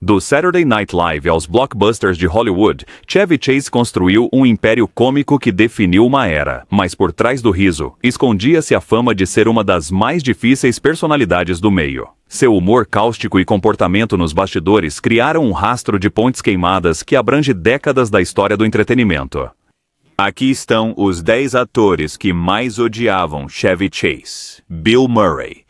Do Saturday Night Live aos blockbusters de Hollywood, Chevy Chase construiu um império cômico que definiu uma era, mas por trás do riso, escondia-se a fama de ser uma das mais difíceis personalidades do meio. Seu humor cáustico e comportamento nos bastidores criaram um rastro de pontes queimadas que abrange décadas da história do entretenimento. Aqui estão os 10 atores que mais odiavam Chevy Chase. Bill Murray.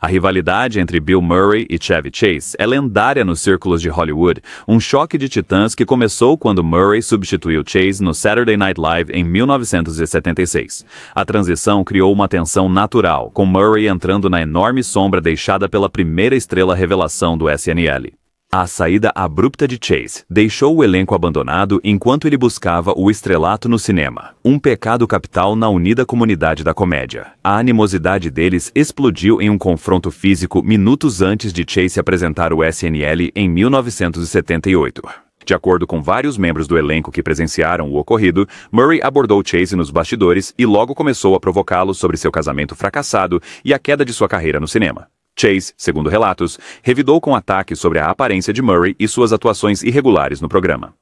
A rivalidade entre Bill Murray e Chevy Chase é lendária nos círculos de Hollywood, um choque de titãs que começou quando Murray substituiu Chase no Saturday Night Live em 1976. A transição criou uma tensão natural, com Murray entrando na enorme sombra deixada pela primeira estrela revelação do SNL. A saída abrupta de Chase deixou o elenco abandonado enquanto ele buscava o estrelato no cinema, um pecado capital na unida comunidade da comédia. A animosidade deles explodiu em um confronto físico minutos antes de Chase apresentar o SNL em 1978. De acordo com vários membros do elenco que presenciaram o ocorrido, Murray abordou Chase nos bastidores e logo começou a provocá-lo sobre seu casamento fracassado e a queda de sua carreira no cinema. Chase, segundo relatos, revidou com ataques sobre a aparência de Murray e suas atuações irregulares no programa.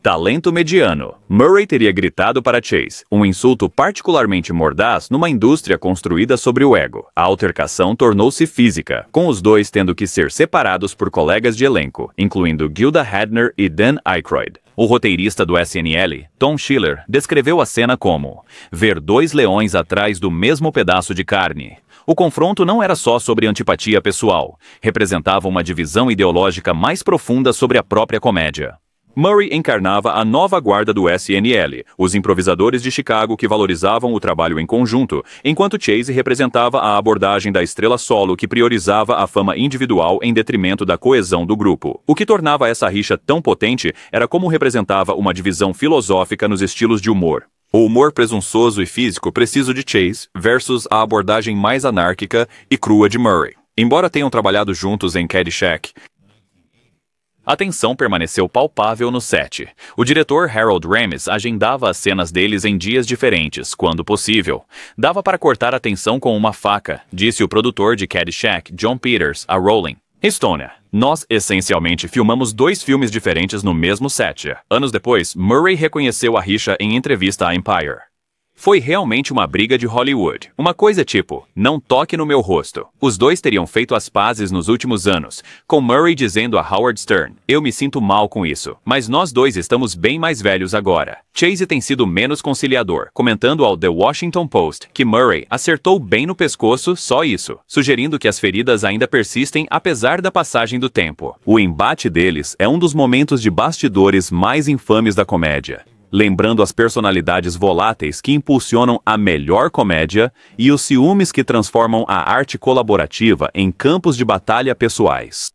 Talento mediano. Murray teria gritado para Chase, um insulto particularmente mordaz numa indústria construída sobre o ego. A altercação tornou-se física, com os dois tendo que ser separados por colegas de elenco, incluindo Gilda Radner e Dan Aykroyd. O roteirista do SNL, Tom Schiller, descreveu a cena como ver dois leões atrás do mesmo pedaço de carne. O confronto não era só sobre antipatia pessoal, representava uma divisão ideológica mais profunda sobre a própria comédia. Murray encarnava a nova guarda do SNL, os improvisadores de Chicago que valorizavam o trabalho em conjunto, enquanto Chase representava a abordagem da estrela solo que priorizava a fama individual em detrimento da coesão do grupo. O que tornava essa rixa tão potente era como representava uma divisão filosófica nos estilos de humor. O humor presunçoso e físico preciso de Chase versus a abordagem mais anárquica e crua de Murray. Embora tenham trabalhado juntos em Caddyshack, a tensão permaneceu palpável no set. O diretor Harold Ramis agendava as cenas deles em dias diferentes, quando possível. Dava para cortar a tensão com uma faca, disse o produtor de Caddyshack, John Peters, a Rolling Stone. Nós, essencialmente, filmamos 2 filmes diferentes no mesmo set. Anos depois, Murray reconheceu a rixa em entrevista à Empire. Foi realmente uma briga de Hollywood. Uma coisa tipo, não toque no meu rosto. Os dois teriam feito as pazes nos últimos anos, com Murray dizendo a Howard Stern, eu me sinto mal com isso, mas nós dois estamos bem mais velhos agora. Chase tem sido menos conciliador, comentando ao The Washington Post que Murray acertou bem no pescoço, só isso, sugerindo que as feridas ainda persistem apesar da passagem do tempo. O embate deles é um dos momentos de bastidores mais infames da comédia, lembrando as personalidades voláteis que impulsionam a melhor comédia e os ciúmes que transformam a arte colaborativa em campos de batalha pessoais.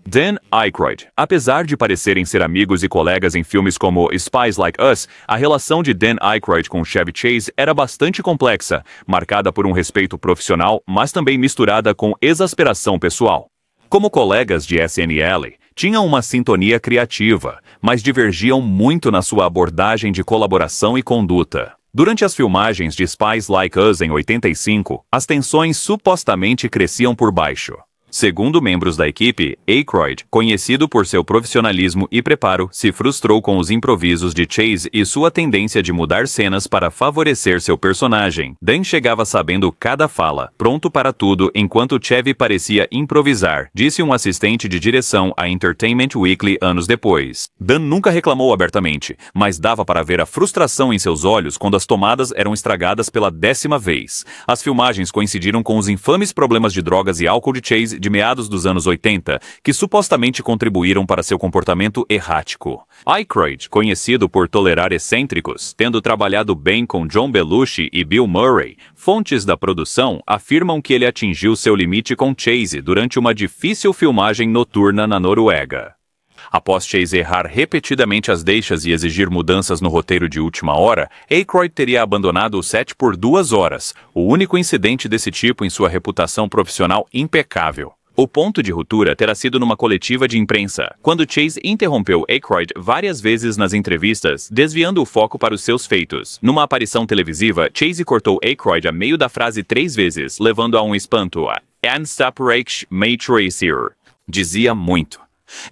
Dan Aykroyd. Apesar de parecerem ser amigos e colegas em filmes como Spies Like Us, a relação de Dan Aykroyd com Chevy Chase era bastante complexa, marcada por um respeito profissional, mas também misturada com exasperação pessoal. Como colegas de SNL, tinham uma sintonia criativa, mas divergiam muito na sua abordagem de colaboração e conduta. Durante as filmagens de Spies Like Us em 85, as tensões supostamente cresciam por baixo. Segundo membros da equipe, Aykroyd, conhecido por seu profissionalismo e preparo, se frustrou com os improvisos de Chase e sua tendência de mudar cenas para favorecer seu personagem. Dan chegava sabendo cada fala, pronto para tudo, enquanto Chevy parecia improvisar, disse um assistente de direção à Entertainment Weekly anos depois. Dan nunca reclamou abertamente, mas dava para ver a frustração em seus olhos quando as tomadas eram estragadas pela 10ª vez. As filmagens coincidiram com os infames problemas de drogas e álcool de Chase de meados dos anos 80, que supostamente contribuíram para seu comportamento errático. Aykroyd, conhecido por tolerar excêntricos, tendo trabalhado bem com John Belushi e Bill Murray, fontes da produção afirmam que ele atingiu seu limite com Chase durante uma difícil filmagem noturna na Noruega. Após Chase errar repetidamente as deixas e exigir mudanças no roteiro de última hora, Aykroyd teria abandonado o set por 2 horas, o único incidente desse tipo em sua reputação profissional impecável. O ponto de ruptura terá sido numa coletiva de imprensa, quando Chase interrompeu Aykroyd várias vezes nas entrevistas, desviando o foco para os seus feitos. Numa aparição televisiva, Chase cortou Aykroyd a meio da frase 3 vezes, levando a um espanto a "And stop Rake Matricier". Dizia muito.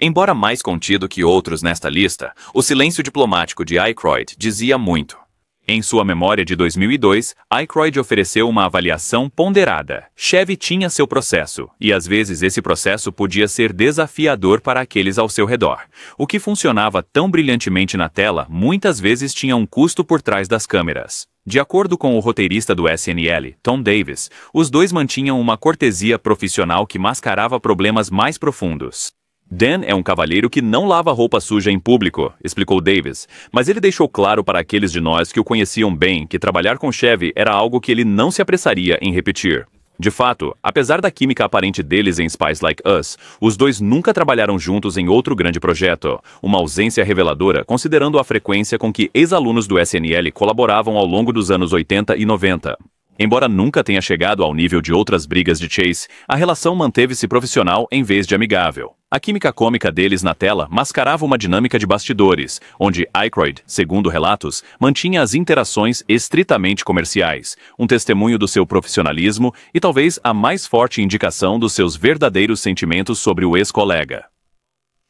Embora mais contido que outros nesta lista, o silêncio diplomático de Aykroyd dizia muito. Em sua memória de 2002, Aykroyd ofereceu uma avaliação ponderada. Chevy tinha seu processo, e às vezes esse processo podia ser desafiador para aqueles ao seu redor. O que funcionava tão brilhantemente na tela, muitas vezes tinha um custo por trás das câmeras. De acordo com o roteirista do SNL, Tom Davis, os dois mantinham uma cortesia profissional que mascarava problemas mais profundos. Dan é um cavalheiro que não lava roupa suja em público, explicou Davis, mas ele deixou claro para aqueles de nós que o conheciam bem que trabalhar com Chevy era algo que ele não se apressaria em repetir. De fato, apesar da química aparente deles em Spies Like Us, os dois nunca trabalharam juntos em outro grande projeto, uma ausência reveladora considerando a frequência com que ex-alunos do SNL colaboravam ao longo dos anos 80 e 90. Embora nunca tenha chegado ao nível de outras brigas de Chase, a relação manteve-se profissional em vez de amigável. A química cômica deles na tela mascarava uma dinâmica de bastidores, onde Aykroyd, segundo relatos, mantinha as interações estritamente comerciais, um testemunho do seu profissionalismo e talvez a mais forte indicação dos seus verdadeiros sentimentos sobre o ex-colega.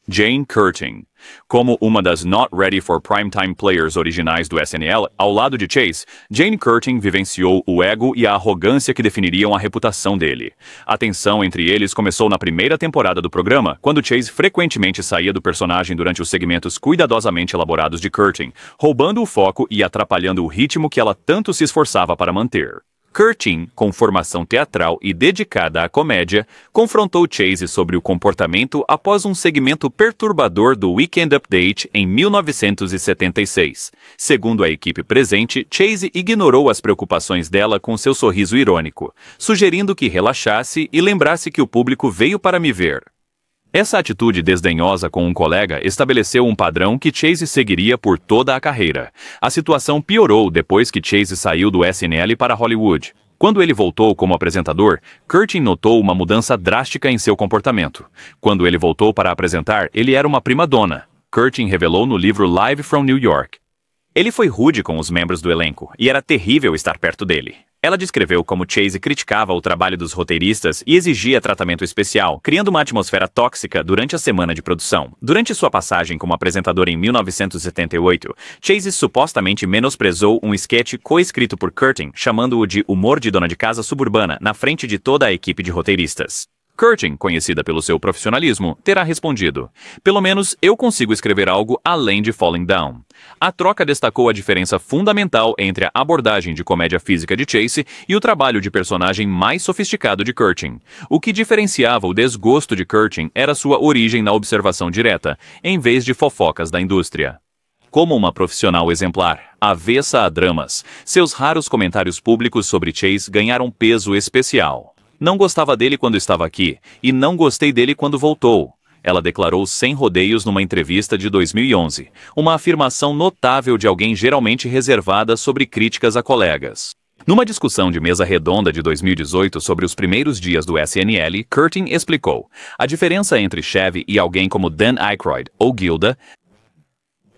Jane Curtin. Como uma das Not Ready for Primetime Players originais do SNL, ao lado de Chase, Jane Curtin vivenciou o ego e a arrogância que definiriam a reputação dele. A tensão entre eles começou na primeira temporada do programa, quando Chase frequentemente saía do personagem durante os segmentos cuidadosamente elaborados de Curtin, roubando o foco e atrapalhando o ritmo que ela tanto se esforçava para manter. Curtin, com formação teatral e dedicada à comédia, confrontou Chase sobre o comportamento após um segmento perturbador do Weekend Update em 1976. Segundo a equipe presente, Chase ignorou as preocupações dela com seu sorriso irônico, sugerindo que relaxasse e lembrasse que o público veio para me ver. Essa atitude desdenhosa com um colega estabeleceu um padrão que Chase seguiria por toda a carreira. A situação piorou depois que Chase saiu do SNL para Hollywood. Quando ele voltou como apresentador, Curtin notou uma mudança drástica em seu comportamento. Quando ele voltou para apresentar, ele era uma prima-dona. Curtin revelou no livro Live from New York. Ele foi rude com os membros do elenco, e era terrível estar perto dele. Ela descreveu como Chase criticava o trabalho dos roteiristas e exigia tratamento especial, criando uma atmosfera tóxica durante a semana de produção. Durante sua passagem como apresentador em 1978, Chase supostamente menosprezou um esquete coescrito por Curtin, chamando-o de humor de dona de casa suburbana na frente de toda a equipe de roteiristas. Curtin, conhecida pelo seu profissionalismo, terá respondido: "Pelo menos eu consigo escrever algo além de Falling Down." A troca destacou a diferença fundamental entre a abordagem de comédia física de Chase e o trabalho de personagem mais sofisticado de Curtin. O que diferenciava o desgosto de Curtin era sua origem na observação direta, em vez de fofocas da indústria. Como uma profissional exemplar, avessa a dramas, seus raros comentários públicos sobre Chase ganharam peso especial. "Não gostava dele quando estava aqui, e não gostei dele quando voltou", ela declarou sem rodeios numa entrevista de 2011, uma afirmação notável de alguém geralmente reservada sobre críticas a colegas. Numa discussão de mesa redonda de 2018 sobre os primeiros dias do SNL, Curtin explicou: "A diferença entre Chevy e alguém como Dan Aykroyd ou Gilda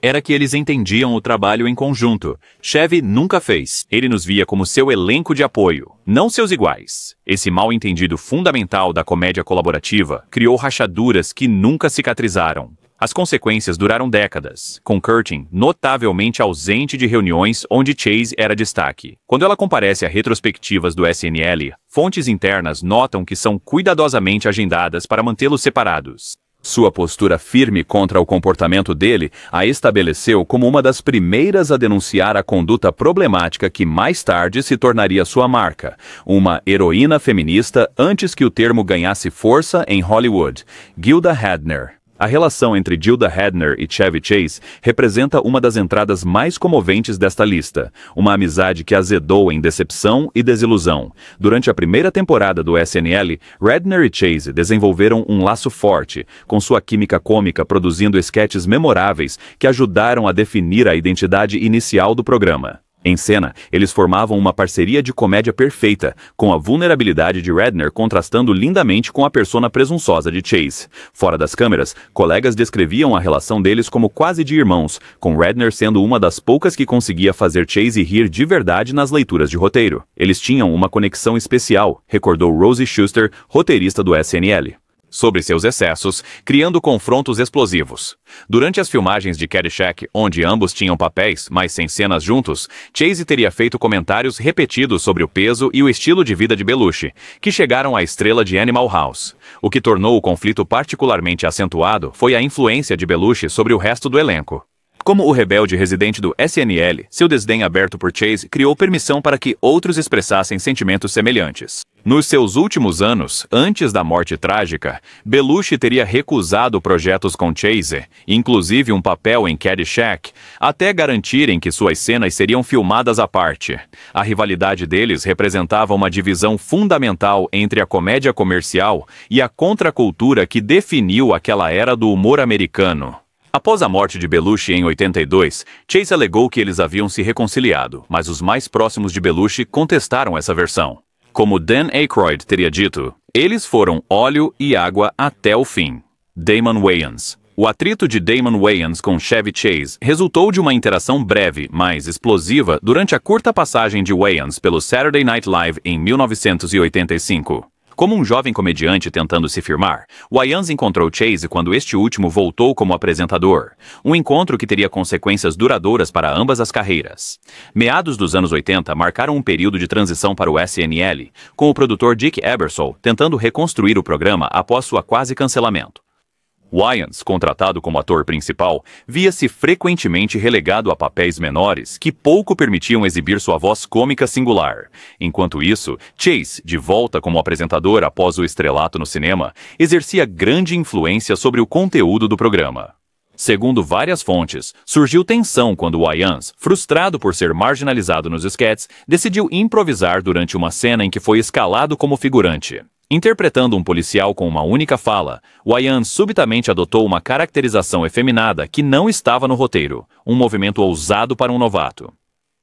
era que eles entendiam o trabalho em conjunto. Chevy nunca fez. Ele nos via como seu elenco de apoio, não seus iguais." Esse mal-entendido fundamental da comédia colaborativa criou rachaduras que nunca cicatrizaram. As consequências duraram décadas, com Curtin notavelmente ausente de reuniões onde Chase era destaque. Quando ela comparece a retrospectivas do SNL, fontes internas notam que são cuidadosamente agendadas para mantê-los separados. Sua postura firme contra o comportamento dele a estabeleceu como uma das primeiras a denunciar a conduta problemática que mais tarde se tornaria sua marca, uma heroína feminista antes que o termo ganhasse força em Hollywood, Gilda Radner. A relação entre Gilda Radner e Chevy Chase representa uma das entradas mais comoventes desta lista, uma amizade que azedou em decepção e desilusão. Durante a primeira temporada do SNL, Radner e Chase desenvolveram um laço forte, com sua química cômica produzindo esquetes memoráveis que ajudaram a definir a identidade inicial do programa. Em cena, eles formavam uma parceria de comédia perfeita, com a vulnerabilidade de Radner contrastando lindamente com a persona presunçosa de Chase. Fora das câmeras, colegas descreviam a relação deles como quase de irmãos, com Radner sendo uma das poucas que conseguia fazer Chase rir de verdade nas leituras de roteiro. Eles tinham uma conexão especial, recordou Rosie Schuster, roteirista do SNL. sobre seus excessos, criando confrontos explosivos. Durante as filmagens de Caddyshack, onde ambos tinham papéis, mas sem cenas juntos, Chase teria feito comentários repetidos sobre o peso e o estilo de vida de Belushi, que chegaram à estrela de Animal House. O que tornou o conflito particularmente acentuado foi a influência de Belushi sobre o resto do elenco. Como o rebelde residente do SNL, seu desdém aberto por Chase criou permissão para que outros expressassem sentimentos semelhantes. Nos seus últimos anos, antes da morte trágica, Belushi teria recusado projetos com Chase, inclusive um papel em Caddyshack, até garantirem que suas cenas seriam filmadas à parte. A rivalidade deles representava uma divisão fundamental entre a comédia comercial e a contracultura que definiu aquela era do humor americano. Após a morte de Belushi em 82, Chase alegou que eles haviam se reconciliado, mas os mais próximos de Belushi contestaram essa versão. Como Dan Aykroyd teria dito, eles foram óleo e água até o fim. Damon Wayans. O atrito de Damon Wayans com Chevy Chase resultou de uma interação breve, mas explosiva, durante a curta passagem de Wayans pelo Saturday Night Live em 1985. Como um jovem comediante tentando se firmar, Wayans encontrou Chase quando este último voltou como apresentador, um encontro que teria consequências duradouras para ambas as carreiras. Meados dos anos 80 marcaram um período de transição para o SNL, com o produtor Dick Ebersol tentando reconstruir o programa após sua quase cancelamento. Wayans, contratado como ator principal, via-se frequentemente relegado a papéis menores que pouco permitiam exibir sua voz cômica singular. Enquanto isso, Chase, de volta como apresentador após o estrelato no cinema, exercia grande influência sobre o conteúdo do programa. Segundo várias fontes, surgiu tensão quando Wayans, frustrado por ser marginalizado nos sketches, decidiu improvisar durante uma cena em que foi escalado como figurante. Interpretando um policial com uma única fala, Wayans subitamente adotou uma caracterização efeminada que não estava no roteiro, um movimento ousado para um novato.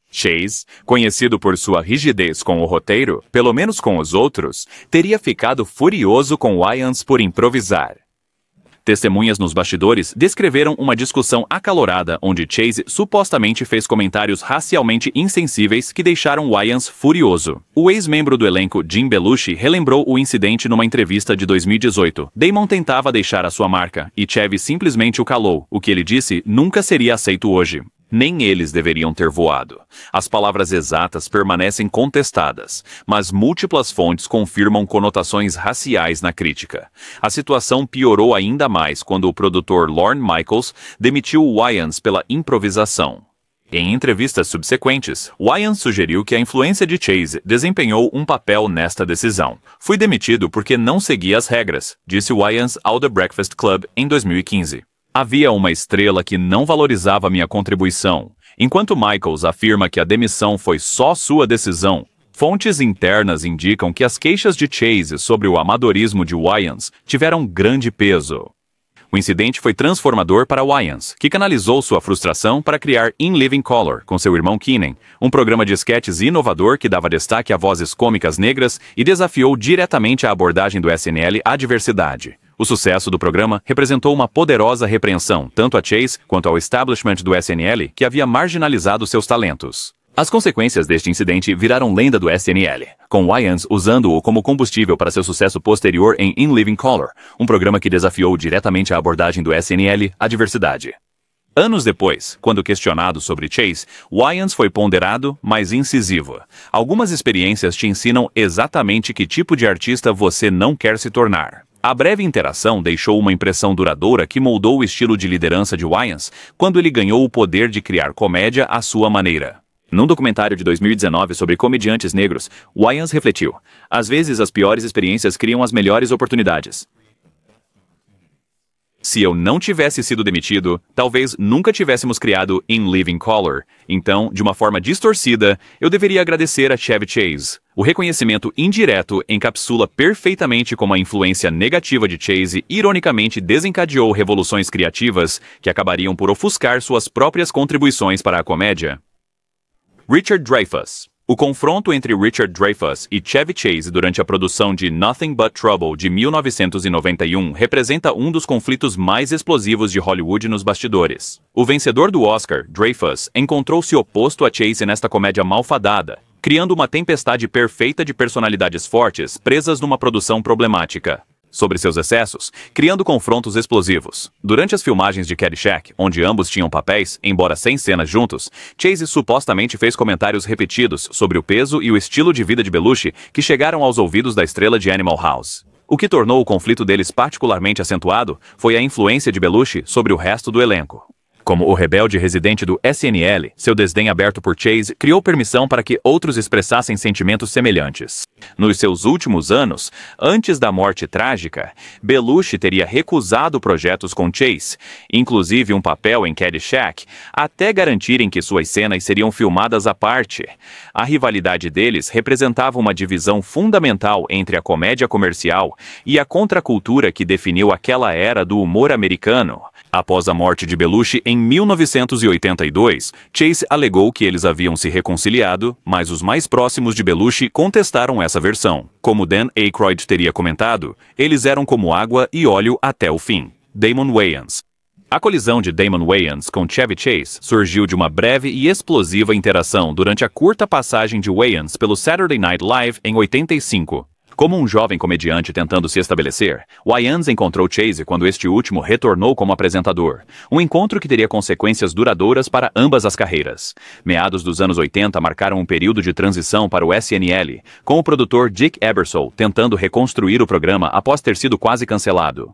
Chase, conhecido por sua rigidez com o roteiro, pelo menos com os outros, teria ficado furioso com Wayans por improvisar. Testemunhas nos bastidores descreveram uma discussão acalorada onde Chase supostamente fez comentários racialmente insensíveis que deixaram Wayans furioso. O ex-membro do elenco Jim Belushi relembrou o incidente numa entrevista de 2018. Damon tentava deixar a sua marca e Chevy simplesmente o calou. O que ele disse nunca seria aceito hoje. Nem eles deveriam ter voado. As palavras exatas permanecem contestadas, mas múltiplas fontes confirmam conotações raciais na crítica. A situação piorou ainda mais quando o produtor Lorne Michaels demitiu Wayans pela improvisação. Em entrevistas subsequentes, Wayans sugeriu que a influência de Chase desempenhou um papel nesta decisão. Fui demitido porque não segui as regras, disse Wayans ao The Breakfast Club em 2015. Havia uma estrela que não valorizava minha contribuição. Enquanto Michaels afirma que a demissão foi só sua decisão, fontes internas indicam que as queixas de Chase sobre o amadorismo de Wayans tiveram grande peso. O incidente foi transformador para Wayans, que canalizou sua frustração para criar In Living Color com seu irmão Keenen, um programa de esquetes inovador que dava destaque a vozes cômicas negras e desafiou diretamente a abordagem do SNL à diversidade. O sucesso do programa representou uma poderosa repreensão, tanto a Chase quanto ao establishment do SNL, que havia marginalizado seus talentos. As consequências deste incidente viraram lenda do SNL, com Wayans usando-o como combustível para seu sucesso posterior em In Living Color, um programa que desafiou diretamente a abordagem do SNL à diversidade. Anos depois, quando questionado sobre Chase, Wayans foi ponderado, mas incisivo. Algumas experiências te ensinam exatamente que tipo de artista você não quer se tornar. A breve interação deixou uma impressão duradoura que moldou o estilo de liderança de Wayans quando ele ganhou o poder de criar comédia à sua maneira. Num documentário de 2019 sobre comediantes negros, Wayans refletiu: às vezes as piores experiências criam as melhores oportunidades. Se eu não tivesse sido demitido, talvez nunca tivéssemos criado In Living Color. Então, de uma forma distorcida, eu deveria agradecer a Chevy Chase. O reconhecimento indireto encapsula perfeitamente como a influência negativa de Chase ironicamente desencadeou revoluções criativas que acabariam por ofuscar suas próprias contribuições para a comédia. Richard Dreyfuss. O confronto entre Richard Dreyfuss e Chevy Chase durante a produção de Nothing But Trouble de 1991 representa um dos conflitos mais explosivos de Hollywood nos bastidores. O vencedor do Oscar, Dreyfuss, encontrou-se oposto a Chase nesta comédia malfadada, criando uma tempestade perfeita de personalidades fortes presas numa produção problemática. sobre seus excessos, criando confrontos explosivos. Durante as filmagens de Caddyshack, onde ambos tinham papéis, embora sem cenas juntos, Chase supostamente fez comentários repetidos sobre o peso e o estilo de vida de Belushi que chegaram aos ouvidos da estrela de Animal House. O que tornou o conflito deles particularmente acentuado foi a influência de Belushi sobre o resto do elenco. Como o rebelde residente do SNL, seu desdém aberto por Chase criou permissão para que outros expressassem sentimentos semelhantes. Nos seus últimos anos, antes da morte trágica, Belushi teria recusado projetos com Chase, inclusive um papel em Caddyshack, até garantirem que suas cenas seriam filmadas à parte. A rivalidade deles representava uma divisão fundamental entre a comédia comercial e a contracultura que definiu aquela era do humor americano. Após a morte de Belushi em 1982, Chase alegou que eles haviam se reconciliado, mas os mais próximos de Belushi contestaram essa versão. Como Dan Aykroyd teria comentado, eles eram como água e óleo até o fim. Damon Wayans. A colisão de Damon Wayans com Chevy Chase surgiu de uma breve e explosiva interação durante a curta passagem de Wayans pelo Saturday Night Live em 85. Como um jovem comediante tentando se estabelecer, Wayans encontrou Chase quando este último retornou como apresentador, um encontro que teria consequências duradouras para ambas as carreiras. Meados dos anos 80 marcaram um período de transição para o SNL, com o produtor Dick Ebersol tentando reconstruir o programa após ter sido quase cancelado.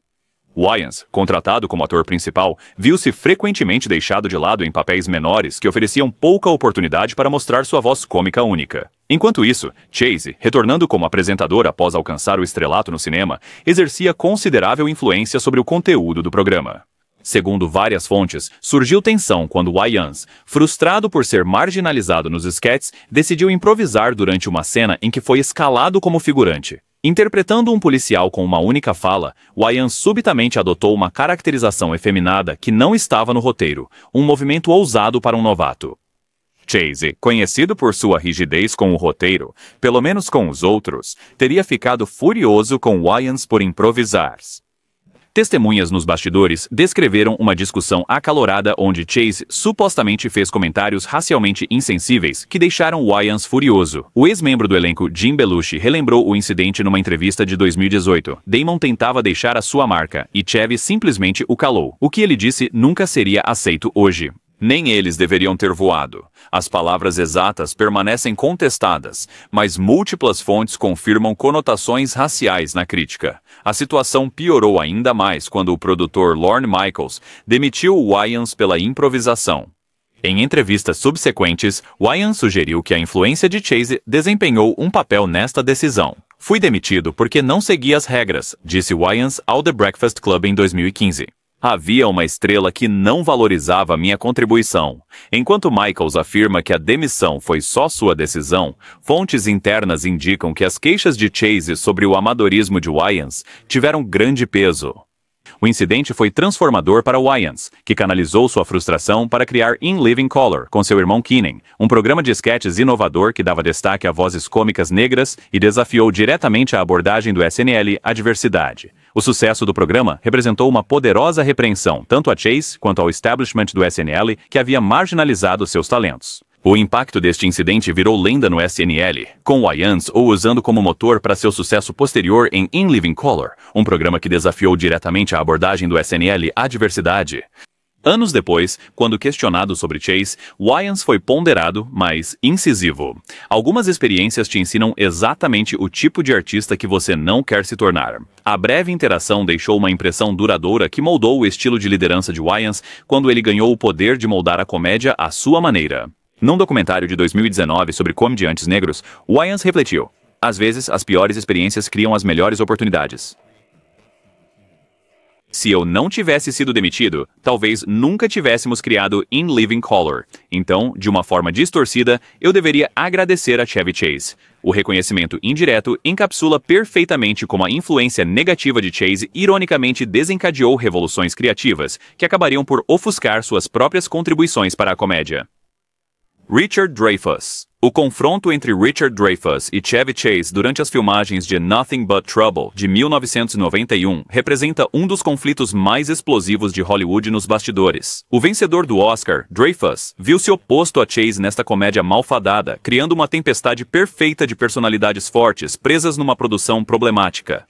Wayans, contratado como ator principal, viu-se frequentemente deixado de lado em papéis menores que ofereciam pouca oportunidade para mostrar sua voz cômica única. Enquanto isso, Chase, retornando como apresentador após alcançar o estrelato no cinema, exercia considerável influência sobre o conteúdo do programa. Segundo várias fontes, surgiu tensão quando Wayans, frustrado por ser marginalizado nos sketches, decidiu improvisar durante uma cena em que foi escalado como figurante. Interpretando um policial com uma única fala, Wayans subitamente adotou uma caracterização efeminada que não estava no roteiro, um movimento ousado para um novato. Chase, conhecido por sua rigidez com o roteiro, pelo menos com os outros, teria ficado furioso com Wayans por improvisar. Testemunhas nos bastidores descreveram uma discussão acalorada onde Chase supostamente fez comentários racialmente insensíveis que deixaram Wayans furioso. O ex-membro do elenco Jim Belushi relembrou o incidente numa entrevista de 2018. Damon tentava deixar a sua marca e Chevy simplesmente o calou. O que ele disse nunca seria aceito hoje. Nem eles deveriam ter voado. As palavras exatas permanecem contestadas, mas múltiplas fontes confirmam conotações raciais na crítica. A situação piorou ainda mais quando o produtor Lorne Michaels demitiu Wayans pela improvisação. Em entrevistas subsequentes, Wayans sugeriu que a influência de Chase desempenhou um papel nesta decisão. "Fui demitido porque não segui as regras", disse Wayans ao The Breakfast Club em 2015. Havia uma estrela que não valorizava minha contribuição. Enquanto Michaels afirma que a demissão foi só sua decisão, fontes internas indicam que as queixas de Chase sobre o amadorismo de Wayans tiveram grande peso. O incidente foi transformador para Wayans, que canalizou sua frustração para criar In Living Color com seu irmão Keenen, um programa de sketches inovador que dava destaque a vozes cômicas negras e desafiou diretamente a abordagem do SNL à diversidade. O sucesso do programa representou uma poderosa repreensão tanto a Chase quanto ao establishment do SNL, que havia marginalizado seus talentos. O impacto deste incidente virou lenda no SNL, com Wayans o usando como motor para seu sucesso posterior em In Living Color, um programa que desafiou diretamente a abordagem do SNL à diversidade. Anos depois, quando questionado sobre Chase, Wayans foi ponderado, mas incisivo. Algumas experiências te ensinam exatamente o tipo de artista que você não quer se tornar. A breve interação deixou uma impressão duradoura que moldou o estilo de liderança de Wayans quando ele ganhou o poder de moldar a comédia à sua maneira. Num documentário de 2019 sobre comediantes negros, Wayans refletiu: "Às vezes, as piores experiências criam as melhores oportunidades. Se eu não tivesse sido demitido, talvez nunca tivéssemos criado In Living Color. Então, de uma forma distorcida, eu deveria agradecer a Chevy Chase." O reconhecimento indireto encapsula perfeitamente como a influência negativa de Chase ironicamente desencadeou revoluções criativas, que acabariam por ofuscar suas próprias contribuições para a comédia. Richard Dreyfuss. O confronto entre Richard Dreyfuss e Chevy Chase durante as filmagens de Nothing But Trouble, de 1991, representa um dos conflitos mais explosivos de Hollywood nos bastidores. O vencedor do Oscar, Dreyfuss, viu-se oposto a Chase nesta comédia malfadada, criando uma tempestade perfeita de personalidades fortes presas numa produção problemática.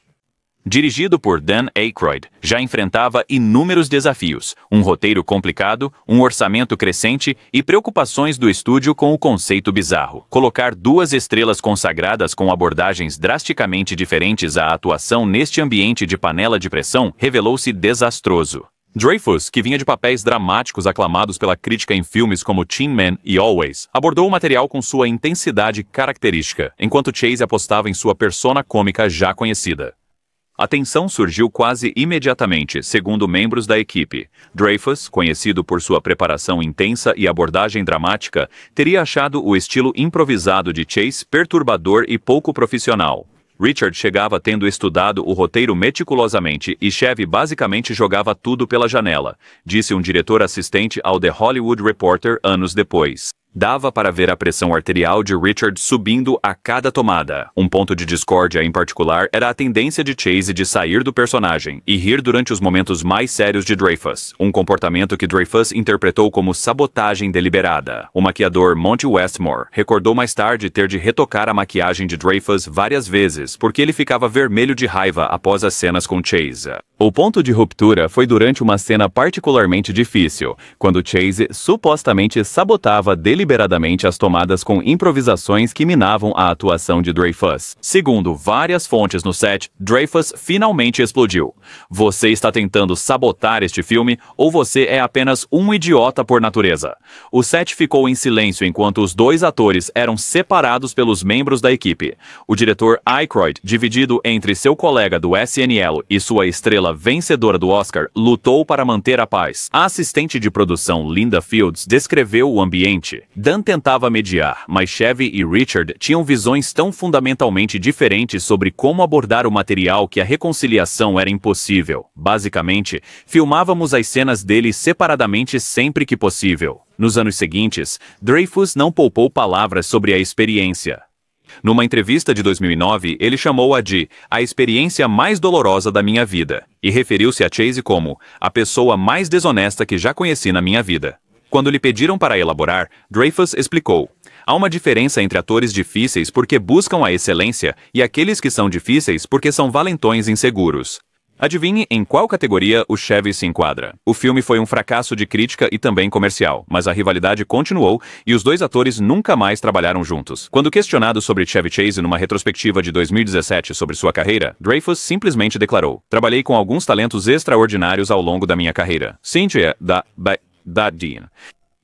Dirigido por Dan Aykroyd, já enfrentava inúmeros desafios, um roteiro complicado, um orçamento crescente e preocupações do estúdio com o conceito bizarro. Colocar duas estrelas consagradas com abordagens drasticamente diferentes à atuação neste ambiente de panela de pressão revelou-se desastroso. Dreyfuss, que vinha de papéis dramáticos aclamados pela crítica em filmes como Tin Man e Always, abordou o material com sua intensidade característica, enquanto Chase apostava em sua persona cômica já conhecida. A tensão surgiu quase imediatamente, segundo membros da equipe. Dreyfuss, conhecido por sua preparação intensa e abordagem dramática, teria achado o estilo improvisado de Chase perturbador e pouco profissional. Richard chegava tendo estudado o roteiro meticulosamente e Chevy basicamente jogava tudo pela janela, disse um diretor assistente ao The Hollywood Reporter anos depois. Dava para ver a pressão arterial de Richard subindo a cada tomada. Um ponto de discórdia em particular era a tendência de Chase de sair do personagem e rir durante os momentos mais sérios de Dreyfuss, um comportamento que Dreyfuss interpretou como sabotagem deliberada. O maquiador Monty Westmore recordou mais tarde ter de retocar a maquiagem de Dreyfuss várias vezes, porque ele ficava vermelho de raiva após as cenas com Chase. O ponto de ruptura foi durante uma cena particularmente difícil, quando Chase supostamente sabotava deliberadamente as tomadas com improvisações que minavam a atuação de Dreyfuss. Segundo várias fontes no set, Dreyfuss finalmente explodiu. Você está tentando sabotar este filme ou você é apenas um idiota por natureza? O set ficou em silêncio enquanto os dois atores eram separados pelos membros da equipe. O diretor Aykroyd, dividido entre seu colega do SNL e sua estrela vencedora do Oscar, lutou para manter a paz. A assistente de produção Linda Fields descreveu o ambiente. Dan tentava mediar, mas Chevy e Richard tinham visões tão fundamentalmente diferentes sobre como abordar o material que a reconciliação era impossível. Basicamente, filmávamos as cenas deles separadamente sempre que possível. Nos anos seguintes, Dreyfuss não poupou palavras sobre a experiência. Numa entrevista de 2009, ele chamou-a de a experiência mais dolorosa da minha vida e referiu-se a Chase como a pessoa mais desonesta que já conheci na minha vida. Quando lhe pediram para elaborar, Dreyfuss explicou: há uma diferença entre atores difíceis porque buscam a excelência e aqueles que são difíceis porque são valentões inseguros. Adivinhe em qual categoria o Chevy se enquadra. O filme foi um fracasso de crítica e também comercial, mas a rivalidade continuou e os dois atores nunca mais trabalharam juntos. Quando questionado sobre Chevy Chase numa retrospectiva de 2017 sobre sua carreira, Dreyfuss simplesmente declarou: trabalhei com alguns talentos extraordinários ao longo da minha carreira. Cynthia da Dean.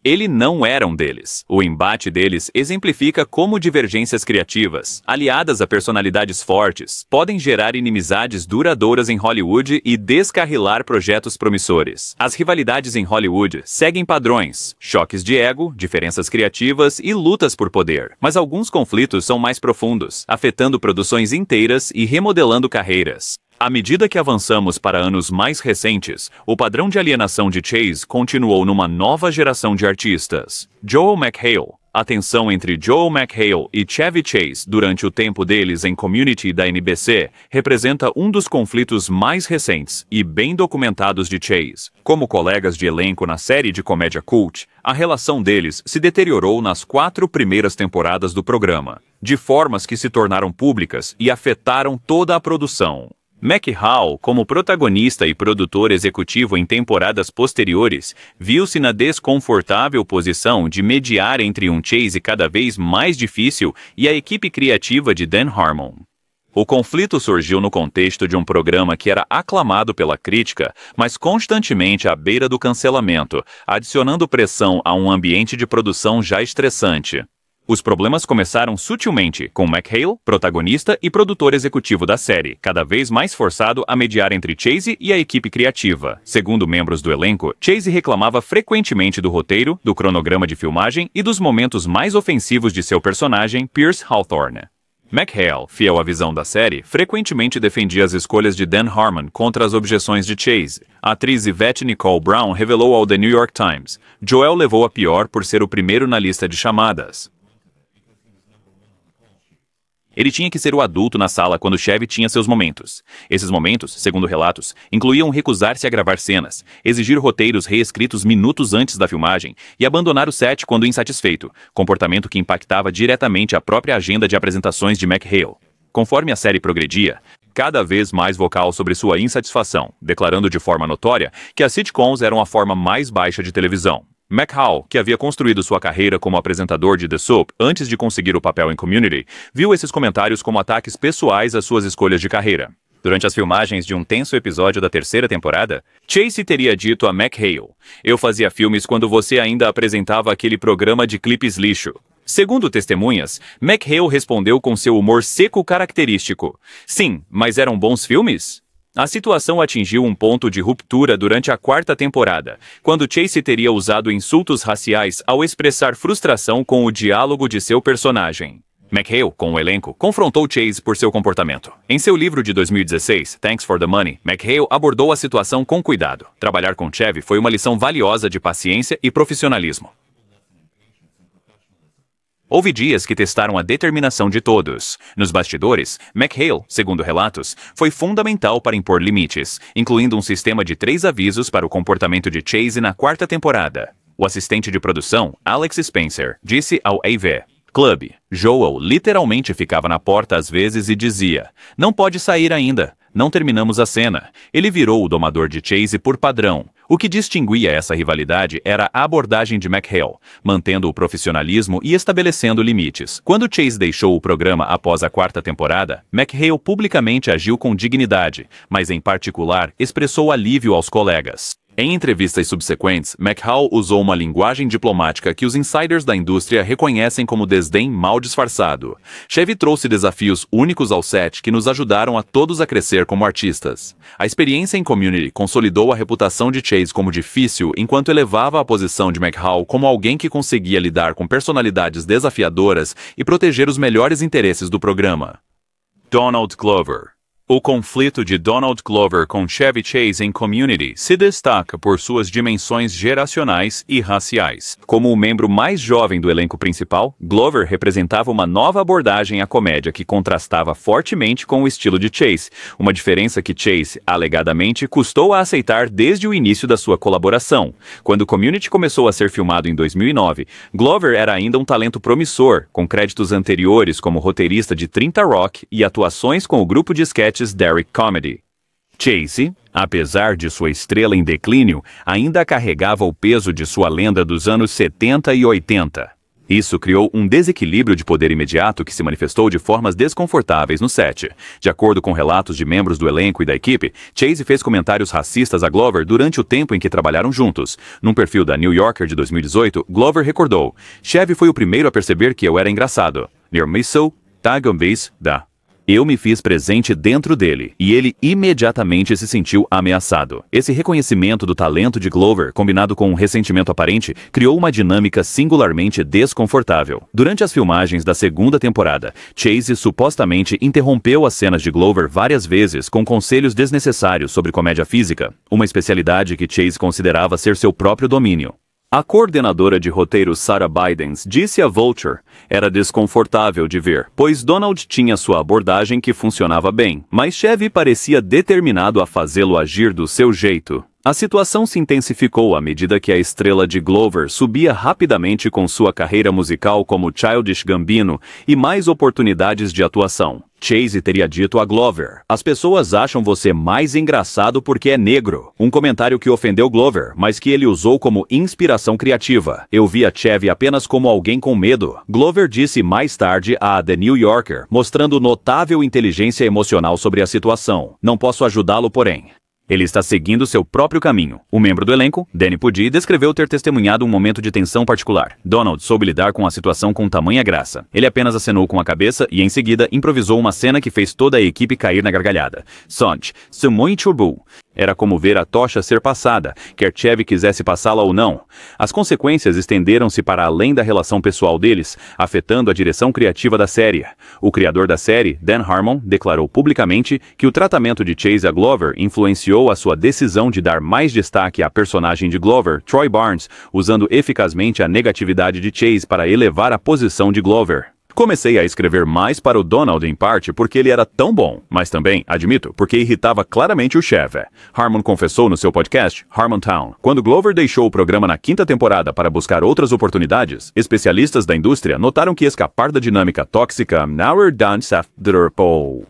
Ele não era um deles. O embate deles exemplifica como divergências criativas, aliadas a personalidades fortes, podem gerar inimizades duradouras em Hollywood e descarrilar projetos promissores. As rivalidades em Hollywood seguem padrões, choques de ego, diferenças criativas e lutas por poder. Mas alguns conflitos são mais profundos, afetando produções inteiras e remodelando carreiras. À medida que avançamos para anos mais recentes, o padrão de alienação de Chase continuou numa nova geração de artistas. Joel McHale. A tensão entre Joel McHale e Chevy Chase durante o tempo deles em Community da NBC representa um dos conflitos mais recentes e bem documentados de Chase. Como colegas de elenco na série de comédia cult, a relação deles se deteriorou nas 4 primeiras temporadas do programa, de formas que se tornaram públicas e afetaram toda a produção. McHale, como protagonista e produtor executivo em temporadas posteriores, viu-se na desconfortável posição de mediar entre um Chase cada vez mais difícil e a equipe criativa de Dan Harmon. O conflito surgiu no contexto de um programa que era aclamado pela crítica, mas constantemente à beira do cancelamento, adicionando pressão a um ambiente de produção já estressante. Os problemas começaram sutilmente, com McHale, protagonista e produtor executivo da série, cada vez mais forçado a mediar entre Chase e a equipe criativa. Segundo membros do elenco, Chase reclamava frequentemente do roteiro, do cronograma de filmagem e dos momentos mais ofensivos de seu personagem, Pierce Hawthorne. McHale, fiel à visão da série, frequentemente defendia as escolhas de Dan Harmon contra as objeções de Chase. A atriz Yvette Nicole Brown revelou ao The New York Times: Joel levou a pior por ser o primeiro na lista de chamadas. Ele tinha que ser o adulto na sala quando Chevy tinha seus momentos. Esses momentos, segundo relatos, incluíam recusar-se a gravar cenas, exigir roteiros reescritos minutos antes da filmagem e abandonar o set quando insatisfeito, comportamento que impactava diretamente a própria agenda de apresentações de McHale. Conforme a série progredia, cada vez mais vocal sobre sua insatisfação, declarando de forma notória que as sitcoms eram a forma mais baixa de televisão. McHale, que havia construído sua carreira como apresentador de The Soap antes de conseguir o papel em Community, viu esses comentários como ataques pessoais às suas escolhas de carreira. Durante as filmagens de um tenso episódio da terceira temporada, Chase teria dito a McHale: "Eu fazia filmes quando você ainda apresentava aquele programa de clipes lixo." Segundo testemunhas, McHale respondeu com seu humor seco característico: "Sim, mas eram bons filmes?" A situação atingiu um ponto de ruptura durante a quarta temporada, quando Chase teria usado insultos raciais ao expressar frustração com o diálogo de seu personagem. McHale, com o elenco, confrontou Chase por seu comportamento. Em seu livro de 2016, Thanks for the Money, McHale abordou a situação com cuidado. Trabalhar com Chevy foi uma lição valiosa de paciência e profissionalismo. Houve dias que testaram a determinação de todos. Nos bastidores, McHale, segundo relatos, foi fundamental para impor limites, incluindo um sistema de 3 avisos para o comportamento de Chase na quarta temporada. O assistente de produção, Alex Spencer, disse ao AV Club: "Joel literalmente ficava na porta às vezes e dizia: 'Não pode sair ainda, não terminamos a cena.'" Ele virou o domador de Chase por padrão. O que distinguia essa rivalidade era a abordagem de McHale, mantendo o profissionalismo e estabelecendo limites. Quando Chase deixou o programa após a quarta temporada, McHale publicamente agiu com dignidade, mas em particular expressou alívio aos colegas. Em entrevistas subsequentes, McHale usou uma linguagem diplomática que os insiders da indústria reconhecem como desdém mal disfarçado. Chevy trouxe desafios únicos ao set que nos ajudaram a todos a crescer como artistas. A experiência em Community consolidou a reputação de Chase como difícil, enquanto elevava a posição de McHale como alguém que conseguia lidar com personalidades desafiadoras e proteger os melhores interesses do programa. Donald Glover. O conflito de Donald Glover com Chevy Chase em Community se destaca por suas dimensões geracionais e raciais. Como o membro mais jovem do elenco principal, Glover representava uma nova abordagem à comédia que contrastava fortemente com o estilo de Chase, uma diferença que Chase, alegadamente, custou a aceitar desde o início da sua colaboração. Quando Community começou a ser filmado em 2009, Glover era ainda um talento promissor, com créditos anteriores como roteirista de 30 Rock e atuações com o grupo de sketches Derrick Comedy. Chase, apesar de sua estrela em declínio, ainda carregava o peso de sua lenda dos anos 70 e 80. Isso criou um desequilíbrio de poder imediato que se manifestou de formas desconfortáveis no set. De acordo com relatos de membros do elenco e da equipe, Chase fez comentários racistas a Glover durante o tempo em que trabalharam juntos. Num perfil da New Yorker de 2018, Glover recordou: "Chevy foi o primeiro a perceber que eu era engraçado. Near Missile, Tagambase, da. Eu me fiz presente dentro dele, e ele imediatamente se sentiu ameaçado." Esse reconhecimento do talento de Glover, combinado com um ressentimento aparente, criou uma dinâmica singularmente desconfortável. Durante as filmagens da segunda temporada, Chase supostamente interrompeu as cenas de Glover várias vezes com conselhos desnecessários sobre comédia física, uma especialidade que Chase considerava ser seu próprio domínio. A coordenadora de roteiro Sarah Bidens disse a Vulture: "Era desconfortável de ver, pois Donald tinha sua abordagem que funcionava bem, mas Chevy parecia determinado a fazê-lo agir do seu jeito." A situação se intensificou à medida que a estrela de Glover subia rapidamente com sua carreira musical como Childish Gambino e mais oportunidades de atuação. Chase teria dito a Glover: "As pessoas acham você mais engraçado porque é negro." Um comentário que ofendeu Glover, mas que ele usou como inspiração criativa. "Eu via Chevy apenas como alguém com medo." Glover disse mais tarde a The New Yorker, mostrando notável inteligência emocional sobre a situação. "Não posso ajudá-lo, porém. Ele está seguindo seu próprio caminho." O membro do elenco, Danny Pudi, descreveu ter testemunhado um momento de tensão particular. "Donald soube lidar com a situação com tamanha graça. Ele apenas acenou com a cabeça e, em seguida, improvisou uma cena que fez toda a equipe cair na gargalhada. Sont, c'est muito bom." Era como ver a tocha ser passada, quer Chevy quisesse passá-la ou não. As consequências estenderam-se para além da relação pessoal deles, afetando a direção criativa da série. O criador da série, Dan Harmon, declarou publicamente que o tratamento de Chase a Glover influenciou a sua decisão de dar mais destaque à personagem de Glover, Troy Barnes, usando eficazmente a negatividade de Chase para elevar a posição de Glover. Comecei a escrever mais para o Donald em parte porque ele era tão bom, mas também, admito, porque irritava claramente o chefe. Harmon confessou no seu podcast, Harmontown. Quando Glover deixou o programa na 5ª temporada para buscar outras oportunidades, especialistas da indústria notaram que escapar da dinâmica tóxica now we're done after Paul.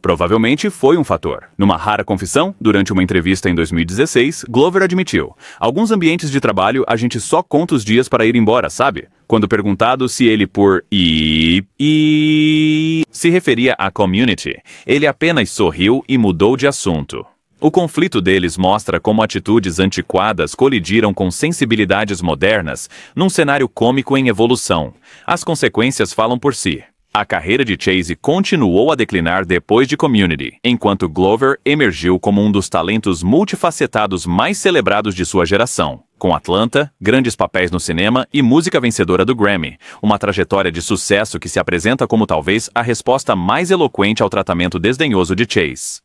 Provavelmente foi um fator. Numa rara confissão, durante uma entrevista em 2016, Glover admitiu: alguns ambientes de trabalho a gente só conta os dias para ir embora, sabe? Quando perguntado se ele se referia à community, ele apenas sorriu e mudou de assunto. O conflito deles mostra como atitudes antiquadas colidiram com sensibilidades modernas num cenário cômico em evolução. As consequências falam por si. A carreira de Chase continuou a declinar depois de Community, enquanto Glover emergiu como um dos talentos multifacetados mais celebrados de sua geração, com Atlanta, grandes papéis no cinema e música vencedora do Grammy, uma trajetória de sucesso que se apresenta como talvez a resposta mais eloquente ao tratamento desdenhoso de Chase.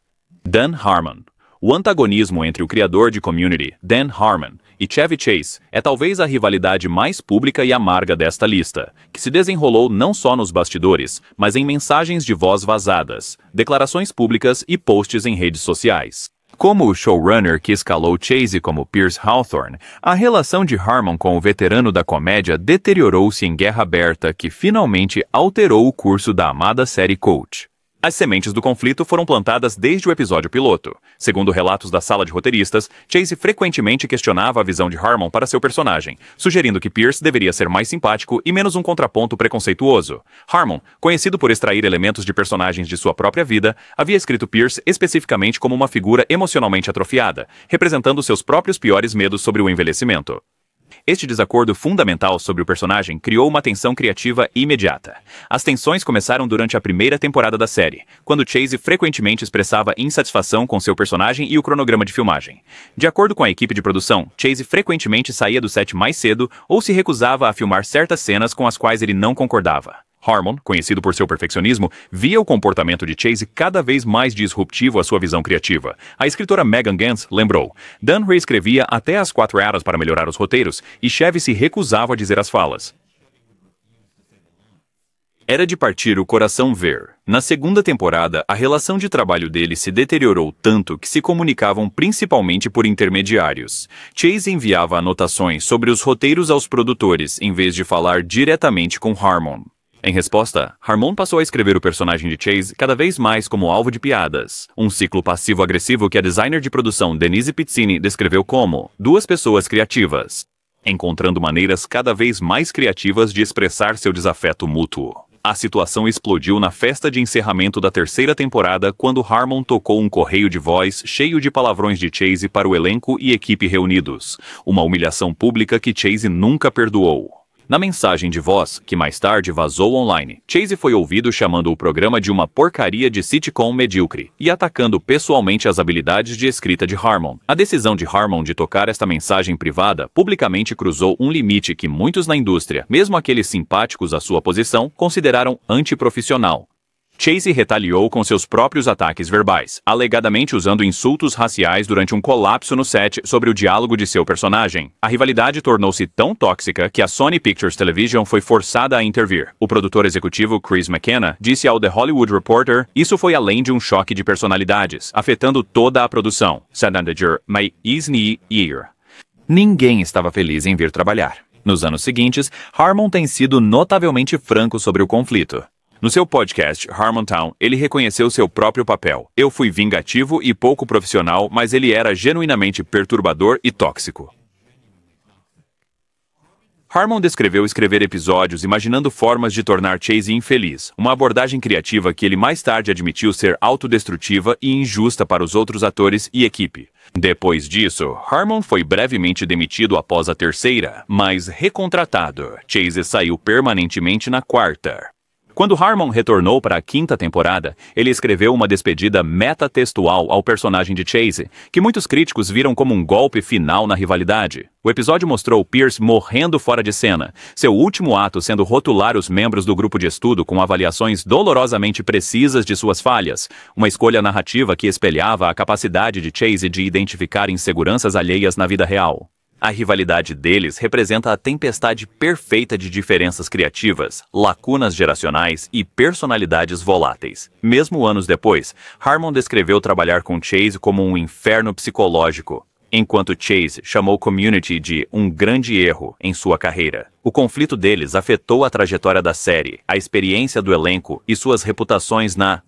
Dan Harmon. O antagonismo entre o criador de Community, Dan Harmon, e Chevy Chase é talvez a rivalidade mais pública e amarga desta lista, que se desenrolou não só nos bastidores, mas em mensagens de voz vazadas, declarações públicas e posts em redes sociais. Como o showrunner que escalou Chase como Pierce Hawthorne, a relação de Harmon com o veterano da comédia deteriorou-se em guerra aberta que finalmente alterou o curso da amada série Coach. As sementes do conflito foram plantadas desde o episódio piloto. Segundo relatos da sala de roteiristas, Chase frequentemente questionava a visão de Harmon para seu personagem, sugerindo que Pierce deveria ser mais simpático e menos um contraponto preconceituoso. Harmon, conhecido por extrair elementos de personagens de sua própria vida, havia escrito Pierce especificamente como uma figura emocionalmente atrofiada, representando seus próprios piores medos sobre o envelhecimento. Este desacordo fundamental sobre o personagem criou uma tensão criativa imediata. As tensões começaram durante a 1ª temporada da série, quando Chase frequentemente expressava insatisfação com seu personagem e o cronograma de filmagem. De acordo com a equipe de produção, Chase frequentemente saía do set mais cedo ou se recusava a filmar certas cenas com as quais ele não concordava. Harmon, conhecido por seu perfeccionismo, via o comportamento de Chase cada vez mais disruptivo à sua visão criativa. A escritora Megan Gantz lembrou: Dan reescrevia até as 4 eras para melhorar os roteiros, e Chevy se recusava a dizer as falas. Era de partir o coração ver. Na 2ª temporada, a relação de trabalho deles se deteriorou tanto que se comunicavam principalmente por intermediários. Chase enviava anotações sobre os roteiros aos produtores, em vez de falar diretamente com Harmon. Em resposta, Harmon passou a escrever o personagem de Chase cada vez mais como alvo de piadas, um ciclo passivo-agressivo que a designer de produção Denise Pizzini descreveu como 2 pessoas criativas, encontrando maneiras cada vez mais criativas de expressar seu desafeto mútuo. A situação explodiu na festa de encerramento da 3ª temporada quando Harmon tocou um correio de voz cheio de palavrões de Chase para o elenco e equipe reunidos, uma humilhação pública que Chase nunca perdoou. Na mensagem de voz, que mais tarde vazou online, Chase foi ouvido chamando o programa de uma porcaria de sitcom medíocre e atacando pessoalmente as habilidades de escrita de Harmon. A decisão de Harmon de tocar esta mensagem privada publicamente cruzou um limite que muitos na indústria, mesmo aqueles simpáticos à sua posição, consideraram antiprofissional. Chase retaliou com seus próprios ataques verbais, alegadamente usando insultos raciais durante um colapso no set sobre o diálogo de seu personagem. A rivalidade tornou-se tão tóxica que a Sony Pictures Television foi forçada a intervir. O produtor executivo Chris McKenna disse ao The Hollywood Reporter: "Isso foi além de um choque de personalidades, afetando toda a produção. Said manager my Isney Year." Ninguém estava feliz em vir trabalhar. Nos anos seguintes, Harmon tem sido notavelmente franco sobre o conflito. No seu podcast, Harmontown, ele reconheceu seu próprio papel. "Eu fui vingativo e pouco profissional, mas ele era genuinamente perturbador e tóxico." Harmon descreveu escrever episódios imaginando formas de tornar Chase infeliz, uma abordagem criativa que ele mais tarde admitiu ser autodestrutiva e injusta para os outros atores e equipe. Depois disso, Harmon foi brevemente demitido após a 3ª, mas recontratado. Chase saiu permanentemente na 4ª. Quando Harmon retornou para a 5ª temporada, ele escreveu uma despedida metatextual ao personagem de Chase, que muitos críticos viram como um golpe final na rivalidade. O episódio mostrou Pierce morrendo fora de cena, seu último ato sendo rotular os membros do grupo de estudo com avaliações dolorosamente precisas de suas falhas, uma escolha narrativa que espelhava a capacidade de Chase de identificar inseguranças alheias na vida real. A rivalidade deles representa a tempestade perfeita de diferenças criativas, lacunas geracionais e personalidades voláteis. Mesmo anos depois, Harmon descreveu trabalhar com Chase como um inferno psicológico, enquanto Chase chamou Community de um grande erro em sua carreira. O conflito deles afetou a trajetória da série, a experiência do elenco e suas reputações na...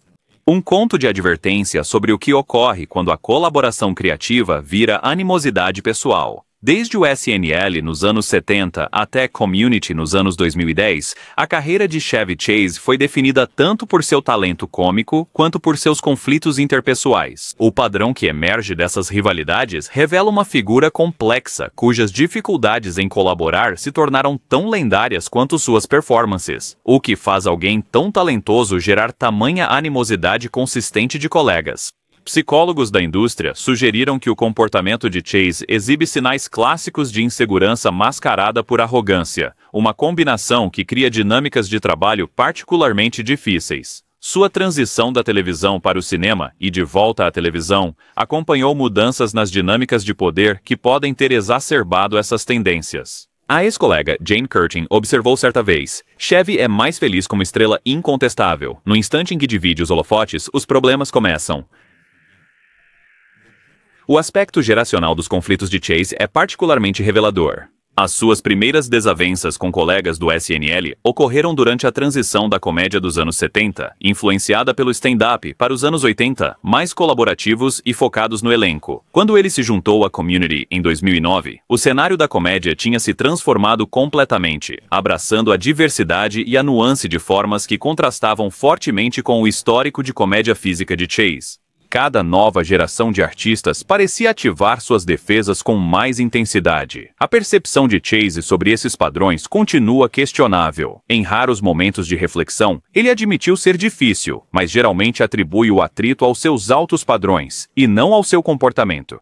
Um conto de advertência sobre o que ocorre quando a colaboração criativa vira animosidade pessoal. Desde o SNL nos anos 70 até Community nos anos 2010, a carreira de Chevy Chase foi definida tanto por seu talento cômico quanto por seus conflitos interpessoais. O padrão que emerge dessas rivalidades revela uma figura complexa, cujas dificuldades em colaborar se tornaram tão lendárias quanto suas performances, o que faz alguém tão talentoso gerar tamanha animosidade consistente de colegas. Psicólogos da indústria sugeriram que o comportamento de Chase exibe sinais clássicos de insegurança mascarada por arrogância, uma combinação que cria dinâmicas de trabalho particularmente difíceis. Sua transição da televisão para o cinema e de volta à televisão acompanhou mudanças nas dinâmicas de poder que podem ter exacerbado essas tendências. A ex-colega Jane Curtin observou certa vez: Chevy é mais feliz como estrela incontestável. No instante em que divide os holofotes, os problemas começam. O aspecto geracional dos conflitos de Chase é particularmente revelador. As suas primeiras desavenças com colegas do SNL ocorreram durante a transição da comédia dos anos 70, influenciada pelo stand-up, para os anos 80, mais colaborativos e focados no elenco. Quando ele se juntou à Community em 2009, o cenário da comédia tinha se transformado completamente, abraçando a diversidade e a nuance de formas que contrastavam fortemente com o histórico de comédia física de Chase. Cada nova geração de artistas parecia ativar suas defesas com mais intensidade. A percepção de Chase sobre esses padrões continua questionável. Em raros momentos de reflexão, ele admitiu ser difícil, mas geralmente atribui o atrito aos seus altos padrões, e não ao seu comportamento.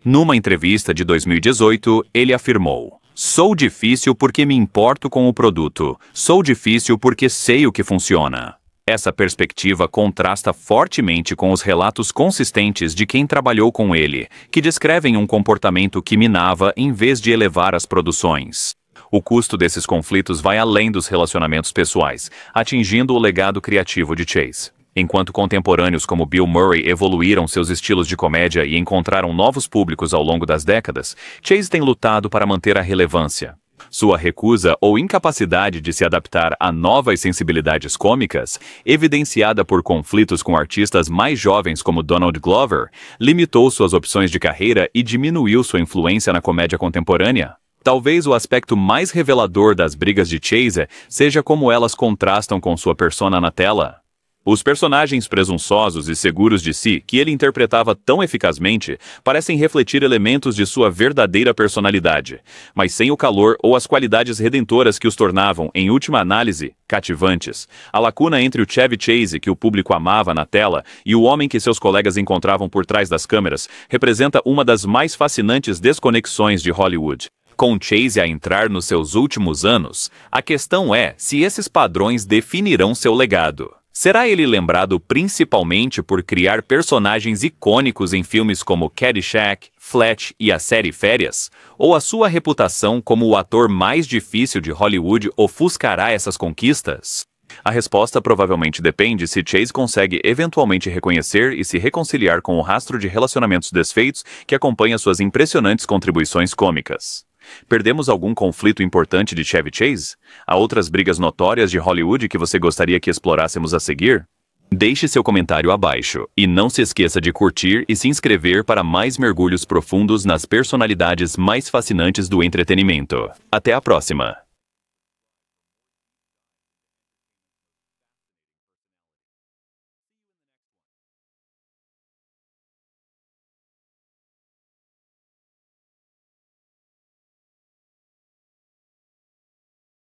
Numa entrevista de 2018, ele afirmou: "Sou difícil porque me importo com o produto. Sou difícil porque sei o que funciona." Essa perspectiva contrasta fortemente com os relatos consistentes de quem trabalhou com ele, que descrevem um comportamento que minava em vez de elevar as produções. O custo desses conflitos vai além dos relacionamentos pessoais, atingindo o legado criativo de Chase. Enquanto contemporâneos como Bill Murray evoluíram seus estilos de comédia e encontraram novos públicos ao longo das décadas, Chase tem lutado para manter a relevância. Sua recusa ou incapacidade de se adaptar a novas sensibilidades cômicas, evidenciada por conflitos com artistas mais jovens como Donald Glover, limitou suas opções de carreira e diminuiu sua influência na comédia contemporânea. Talvez o aspecto mais revelador das brigas de Chase seja como elas contrastam com sua persona na tela. Os personagens presunçosos e seguros de si que ele interpretava tão eficazmente parecem refletir elementos de sua verdadeira personalidade, mas sem o calor ou as qualidades redentoras que os tornavam, em última análise, cativantes. A lacuna entre o Chevy Chase que o público amava na tela e o homem que seus colegas encontravam por trás das câmeras representa uma das mais fascinantes desconexões de Hollywood. Com Chase a entrar nos seus últimos anos, a questão é se esses padrões definirão seu legado. Será ele lembrado principalmente por criar personagens icônicos em filmes como Caddyshack, Fletch e a série Férias? Ou a sua reputação como o ator mais difícil de Hollywood ofuscará essas conquistas? A resposta provavelmente depende se Chase consegue eventualmente reconhecer e se reconciliar com o rastro de relacionamentos desfeitos que acompanha suas impressionantes contribuições cômicas. Perdemos algum conflito importante de Chevy Chase? Há outras brigas notórias de Hollywood que você gostaria que explorássemos a seguir? Deixe seu comentário abaixo e não se esqueça de curtir e se inscrever para mais mergulhos profundos nas personalidades mais fascinantes do entretenimento. Até a próxima!